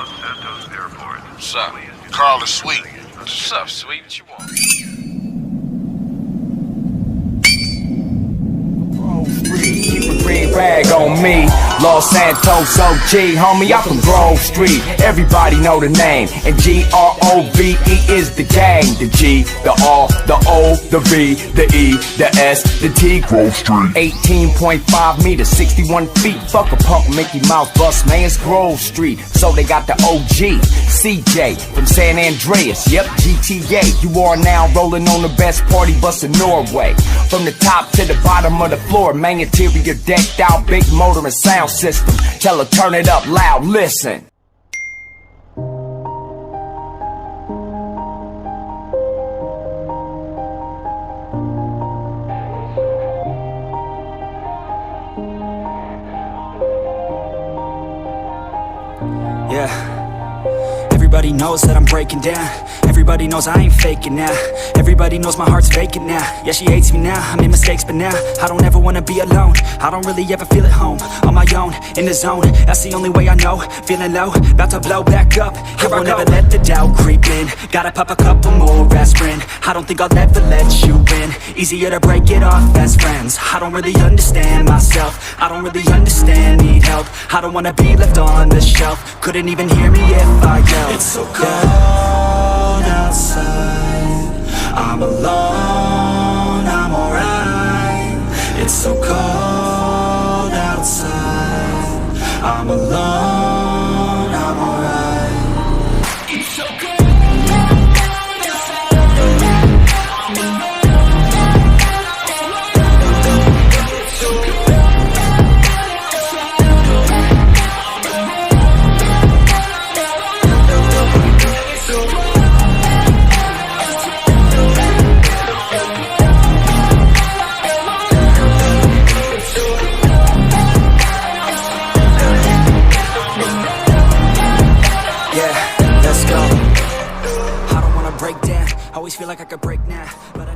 on Santosh Airport. What's up? Carl is sweet. What's up, sweet? What you want? Keep a green rag on me. Los Santos OG, homie, I'm from Grove Street. Everybody know the name. And GROVE is the gang. The G, the R, the O, the V, the E, the S, the T. Grove Street. 18.5 meters, 61 feet. Fuck a punk Mickey Mouse bus, man, it's Grove Street. So they got the OG, CJ from San Andreas. Yep, GTA. You are now rolling on the best party bus in Norway. From the top to the bottom of the floor, man, interior decked out, big motor and sound system. Tell her turn it up loud, listen. Yeah. Everybody knows that I'm breaking down. Everybody knows I ain't faking now. Everybody knows my heart's vacant now. Yeah, she hates me now, I made mistakes but now I don't ever wanna be alone. I don't really ever feel at home. On my own, in the zone, that's the only way I know. Feeling low, about to blow back up. Here I won't ever let the doubt creep in. Gotta pop a couple more aspirin. I don't think I'll ever let you in. Easier to break it off as friends. I don't really understand myself. I don't really understand, need help. I don't wanna be left on the shelf. Couldn't even hear me if I yelled. It's so cold outside. I'm alone, I'm alright. It's so cold outside. I'm alone, I'm alright. It's so cold. Always feel like I could break now, but I